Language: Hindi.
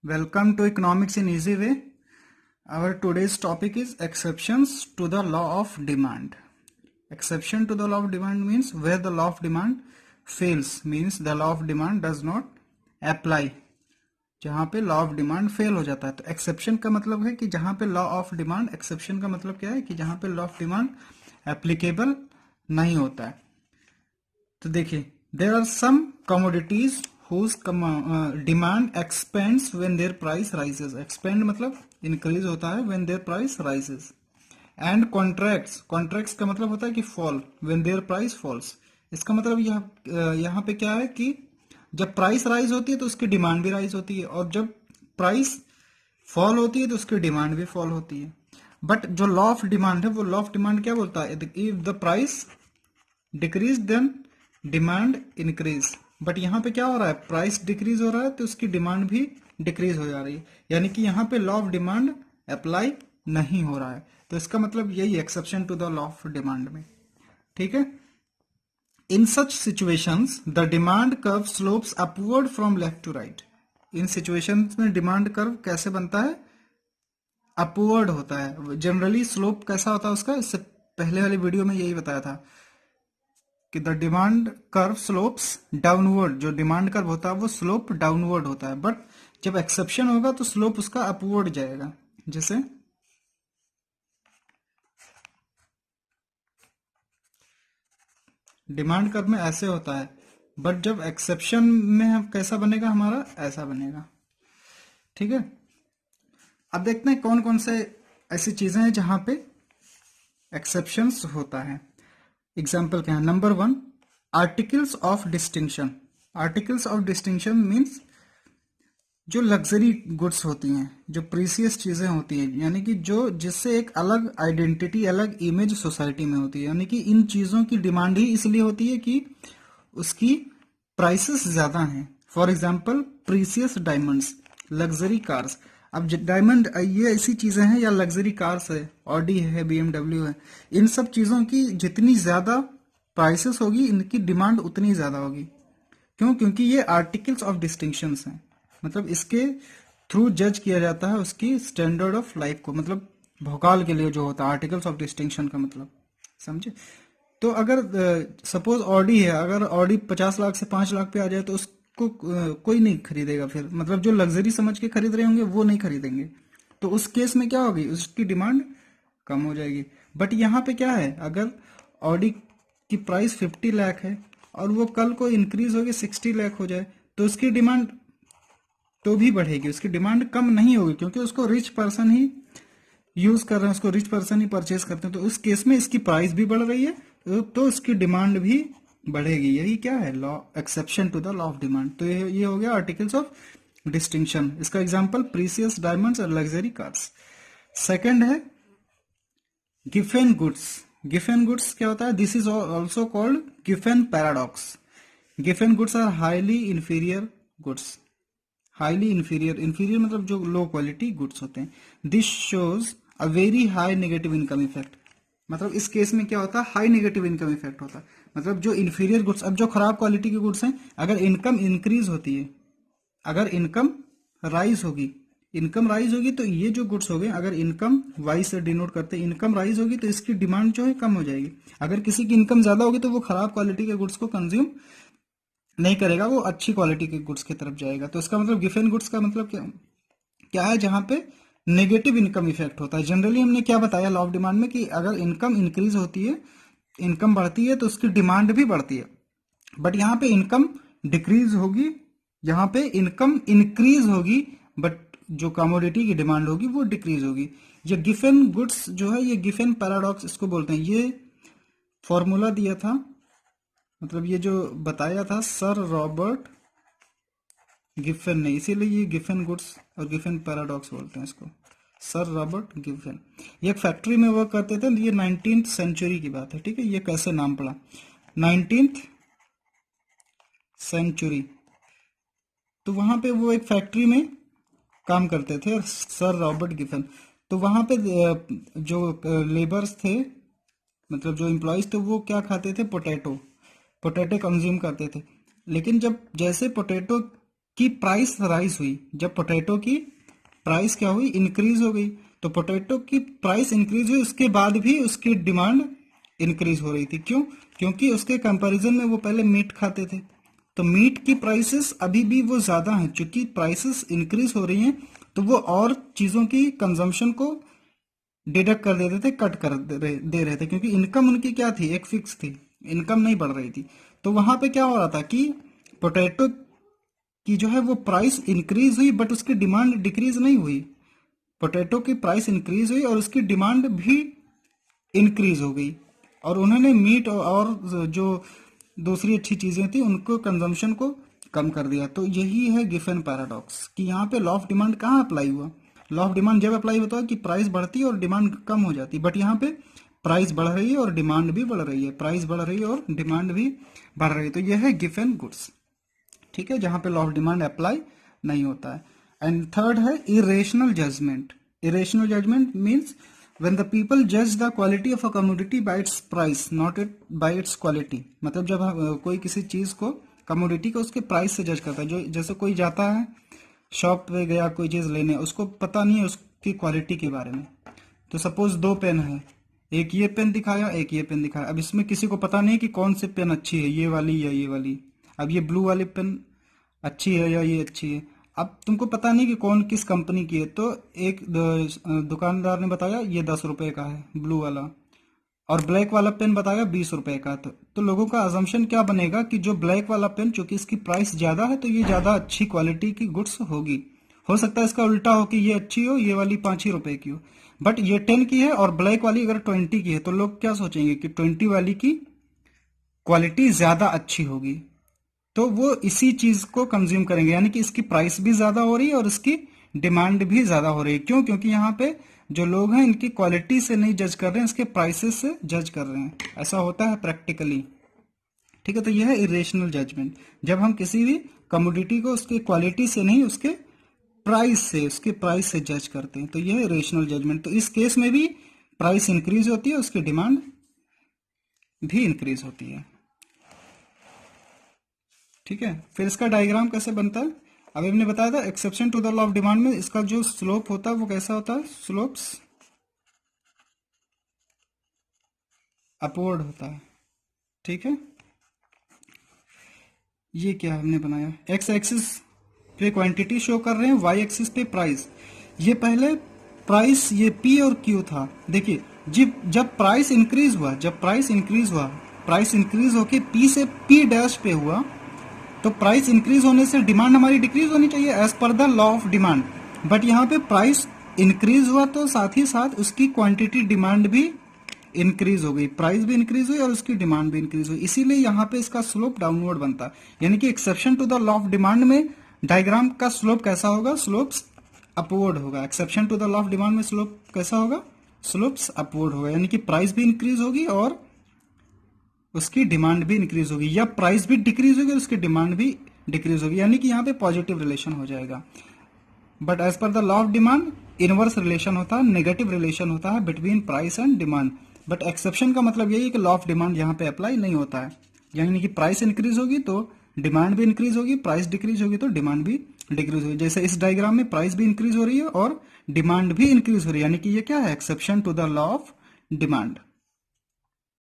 Welcome to Economics in Easy Way. Our today's topic is exceptions to the law of demand. Exception to the law of demand means where the law of demand fails, means the law of demand does not apply. जहाँ पे लॉ ऑफ डिमांड फेल हो जाता है, तो एक्सेप्शन का मतलब है कि जहाँ पे लॉ ऑफ डिमांड, एक्सेप्शन का मतलब क्या है कि जहाँ पे लॉ ऑफ डिमांड एप्लीकेबल नहीं होता है। तो देखिए, there are some commodities whose demand expands when their price rises. Expand मतलब increase होता है when their price rises. And contracts का मतलब होता है कि fall when their price falls. इसका मतलब यहाँ पे क्या है कि जब प्राइस राइज होती है तो उसकी डिमांड भी राइज होती है, और जब प्राइस फॉल होती है तो उसकी डिमांड भी फॉल होती है। बट जो लॉ ऑफ डिमांड है, वो लॉ ऑफ डिमांड क्या बोलता है? If the price decrease then demand increase. But यहाँ पे क्या हो रहा है? प्राइस डिक्रीज हो रहा है तो उसकी डिमांड भी डिक्रीज हो जा रही है, यानी कि यहाँ पे लॉ ऑफ डिमांड अप्लाई नहीं हो रहा है। तो इसका मतलब यही exception to the law of demand में, ठीक है। In such situations the demand curve slopes upward from left to right. इन सिचुएशंस में डिमांड कर्व कैसे बनता है? अपवर्ड होता है। जनरली स्लोप कैसा होता है उसका? इससे पहले वाली वीडियो में यही बताया था कि the demand curve slopes downward. जो डिमांड कर्व होता है वो स्लोप डाउनवर्ड होता है, बट जब एक्सेप्शन होगा तो स्लोप उसका अपवर्ड जाएगा। जैसे डिमांड कर्व में ऐसे होता है, बट जब एक्सेप्शन में हम कैसा बनेगा? हमारा ऐसा बनेगा, ठीक है। अब देखते हैं कौन कौन से ऐसी चीजें हैं जहां पे एक्सेप्शंस होता है। एग्जाम्पल क्या है? Number 1, articles of distinction. Articles of distinction means जो लग्जरी गुड्स होती हैं, जो प्रीसियस चीजें होती हैं, यानी कि जो जिससे एक अलग आइडेंटिटी, अलग इमेज सोसाइटी में होती है। यानी कि इन चीजों की डिमांड ही इसलिए होती है कि उसकी प्राइसेस ज्यादा हैं। For example precious diamonds, luxury cars. अब डायमंड ये ऐसी चीजें हैं, या लग्जरी कार्स है, ऑडी है, बीएमडब्ल्यू है, इन सब चीजों की जितनी ज्यादा प्राइसेस होगी, इनकी डिमांड उतनी ज्यादा होगी। क्यों? क्योंकि ये आर्टिकल्स ऑफ डिस्टिंक्शंस हैं। मतलब इसके थ्रू जज किया जाता है उसकी स्टैंडर्ड ऑफ लाइफ को, मतलब भोकाल के लिए जो होता है आर्टिकल्स ऑफ डिस्टिंक्शन का मतलब, समझे। तो अगर सपोज ऑडी है, अगर ऑडी 50 लाख से 5 लाख पे आ जाए तो उसको कोई नहीं खरीदेगा। फिर मतलब जो लग्जरी समझ के खरीद रहे होंगे वो नहीं खरीदेंगे। तो उस केस में क्या होगी? उसकी डिमांड कम हो जाएगी। बट यहाँ पे क्या है? अगर ऑडी की प्राइस 50 लाख है और वो कल को इंक्रीज होगी 60 लाख हो जाए, तो उसकी डिमांड तो भी बढ़ेगी, उसकी डिमांड कम नहीं होगी, क्योंकि उसको रिच पर्सन ही यूज कर रहे हैं, उसको रिच पर्सन ही परचेज करते हैं। तो उस केस में इसकी प्राइस भी बढ़ रही है तो उसकी डिमांड भी बढ़ेगी। यही क्या है? Law, exception to the law of demand. तो ये हो गया आर्टिकल्स ऑफ डिस्टिंक्शन। इसका एग्जांपल प्रीसियस डायमंड्स और लग्जरी कार्स। सेकंड है गिफेन गुड्स। गिफेन गुड्स क्या होता है? This is also called Giffen paradox. Giffen goods are highly inferior goods. Highly inferior, inferior मतलब जो लो क्वालिटी गुड्स होते हैं। This shows a very high negative income effect. मतलब इस केस में क्या होता है? हाई नेगेटिव इनकम इफेक्ट होता है। मतलब जो इंफीरियर गुड्स, अब जो खराब क्वालिटी के गुड्स हैं, अगर इनकम इंक्रीज होती है, अगर इनकम राइज होगी, इनकम राइज होगी तो ये जो गुड्स हो गए, अगर इनकम वाई से डिनोट करते हैं, इनकम राइज होगी तो इसकी डिमांड जो है कम हो जाएगी। अगर किसी की इनकम ज्यादा होगी तो वो खराब क्वालिटी के गुड्स को कंज्यूम नहीं करेगा, वो अच्छी क्वालिटी के गुड्स की तरफ जाएगा। तो इसका मतलब गिफेन गुड्स का मतलब क्या है? जहां पे नेगेटिव इनकम इफेक्ट होता है। जनरली हमने क्या बताया लॉ ऑफ डिमांड में कि अगर इनकम इंक्रीज होती है, इनकम बढ़ती है, तो उसकी डिमांड भी बढ़ती है। बट यहाँ पे इनकम डिक्रीज होगी, यहाँ पे इनकम इंक्रीज होगी, बट जो कमोडिटी की डिमांड होगी वो डिक्रीज होगी। ये गिफेन गुड्स जो है, ये गिफेन पैराडॉक्स इसको बोलते हैं। ये फॉर्मूला दिया था, मतलब ये जो बताया था सर रॉबर्ट गिफेन ने, इसीलिए ये गिफेन गुड्स और गिफेन पैराडॉक्स बोलते हैं इसको। सर रॉबर्ट गिफेन ये एक फैक्ट्री में वर्क करते थे। ये 19th सेंचुरी की बात है, ठीक है। ये कैसे नाम पड़ा? 19th century. तो वहां पे वो एक फैक्ट्री में काम करते थे, सर रॉबर्ट गिफेन। तो वहां पे जो लेबर्स थे, मतलब जो एम्प्लॉयज थे, वो क्या खाते थे? पोटैटो कंज्यूम करते थे। लेकिन जब जैसे पोटैटो की प्राइस राइज हुई, जब पोटैटो की प्राइस क्या हुई, इंक्रीज हो गई, तो पोटैटो की प्राइस इंक्रीज हुई, उसके बाद भी उसकी डिमांड इंक्रीज हो रही थी। क्यों? क्योंकि उसके कंपैरिजन में वो पहले मीट खाते थे, तो मीट की प्राइसेस अभी भी वो ज्यादा हैं। चूंकि प्राइसेस इंक्रीज हो रही हैं तो वो और चीजों की कंजम्पशन को डिडक्ट कर देते थे, कट कर दे रहे थे, क्योंकि इनकम उनकी क्या थी, एक फिक्स थी, इनकम नहीं बढ़ रही थी। तो वहां पे क्या हो रहा था कि पोटैटो की जो है वो प्राइस इंक्रीज हुई बट उसकी डिमांड डिक्रीज नहीं हुई। पोटैटो की प्राइस इंक्रीज हुई और उसकी डिमांड भी इंक्रीज हो गई, और उन्होंने मीट और जो दूसरी अच्छी चीजें थी उनको कंजम्पशन को कम कर दिया। तो यही है गिफन पैराडॉक्स कि यहाँ पे लॉ ऑफ डिमांड कहाँ अप्लाई हुआ। लॉ ऑफ डिमांड जब अप्लाई होता है कि प्राइस बढ़ती है और डिमांड कम हो जाती है, बट यहाँ पे प्राइस बढ़ रही है और डिमांड भी बढ़ रही है, प्राइस बढ़ रही है और डिमांड भी बढ़ रही है। तो यह है गिफन गुड्स, ठीक है, जहां पे लॉ ऑफ डिमांड अप्लाई नहीं होता है। एंड थर्ड है irrational judgement. Irrational judgement means when the people जज the quality of a commodity by its price not it by its quality. मतलब जब कोई किसी चीज को, कमोडिटी को उसके प्राइस से जज करता है। जो जैसे कोई जाता है शॉप पे गया कोई चीज लेने, उसको पता नहीं है उसकी क्वालिटी के बारे में। तो सपोज दो पेन है, एक ये पेन दिखाया एक ये पेन दिखाया, अब इसमें किसी को पता नहीं कि कौन सी पेन अच्छी है, ये वाली या ये वाली। अब ये ब्लू वाली पेन अच्छी है या ये अच्छी है, अब तुमको पता नहीं कि कौन किस कंपनी की है। तो एक दुकानदार ने बताया ये 10 रुपए का है ब्लू वाला, और ब्लैक वाला पेन बताया 20 रुपए का। तो लोगों का अजम्पशन क्या बनेगा कि जो ब्लैक वाला पेन, चूंकि इसकी प्राइस ज्यादा है तो ये ज्यादा अच्छी क्वालिटी की गुड्स होगी। हो सकता है इसका उल्टा हो कि ये अच्छी हो, ये वाली 5 ही रुपए की हो, बट ये 10 की है और ब्लैक वाली अगर 20 की है, तो लोग क्या सोचेंगे कि 20 वाली की क्वालिटी ज्यादा अच्छी होगी, तो वो इसी चीज को कंज्यूम करेंगे। यानी कि इसकी प्राइस भी ज्यादा हो रही है और इसकी डिमांड भी ज्यादा हो रही है। क्यों? क्योंकि यहाँ पे जो लोग हैं इनकी क्वालिटी से नहीं जज कर रहे हैं, इसके प्राइसेस से जज कर रहे हैं। ऐसा होता है प्रैक्टिकली, ठीक है। तो यह है इरेशनल जजमेंट, जब हम किसी भी कमोडिटी को उसकी क्वालिटी से नहीं, उसके प्राइस से जज करते हैं, तो यह है इरेशनल जजमेंट। तो इस केस में भी प्राइस इंक्रीज होती है, उसकी डिमांड भी इंक्रीज होती है, ठीक है। फिर इसका डायग्राम कैसे बनता है, अभी हमने बताया था exception to the law of demand में इसका जो स्लोप होता है वो कैसा होता है, स्लोप्स अपवर्ड होता है, ठीक है। ये क्या हमने बनाया, एक्स एक्सिस पे क्वांटिटी शो कर रहे हैं, वाई एक्सिस पे प्राइस। ये पहले प्राइस ये पी और क्यू था। देखिए जब प्राइस इंक्रीज हुआ, प्राइस इंक्रीज होके पी से पी डैश पे हुआ, तो प्राइस इंक्रीज होने से डिमांड हमारी डिक्रीज होनी चाहिए as per the law of demand. But यहाँ पे प्राइस इंक्रीज हुआ तो साथ ही साथ उसकी क्वांटिटी डिमांड भी इंक्रीज हो गई, प्राइस भी इंक्रीज हुई और उसकी डिमांड भी इंक्रीज हुई, इसीलिए यहाँ पे इसका स्लोप डाउनवर्ड बनता है। यानी कि exception to the law of demand में डायग्राम का स्लोप कैसा होगा, स्लोप्स अपवर्ड होगा। Exception to the law of demand में स्लोप कैसा होगा, स्लोप्स अपवर्ड होगा। यानी कि प्राइस भी इंक्रीज होगी और उसकी डिमांड भी इंक्रीज होगी, या प्राइस भी डिक्रीज होगी और उसकी डिमांड भी डिक्रीज होगी, यानी कि यहाँ पे पॉजिटिव रिलेशन हो जाएगा। But as per the law of demand inverse relation होता है, नेगेटिव रिलेशन होता है between price and demand. But exception का मतलब यही है कि लॉ ऑफ डिमांड यहाँ पे अप्लाई नहीं होता है। यानी कि प्राइस इंक्रीज होगी तो डिमांड भी इंक्रीज होगी, प्राइस डिक्रीज होगी तो डिमांड भी डिक्रीज होगी। जैसे इस डायग्राम में प्राइस भी इंक्रीज हो रही है और डिमांड भी इंक्रीज हो रही है, यानी कि ये क्या है, exception to the law of demand.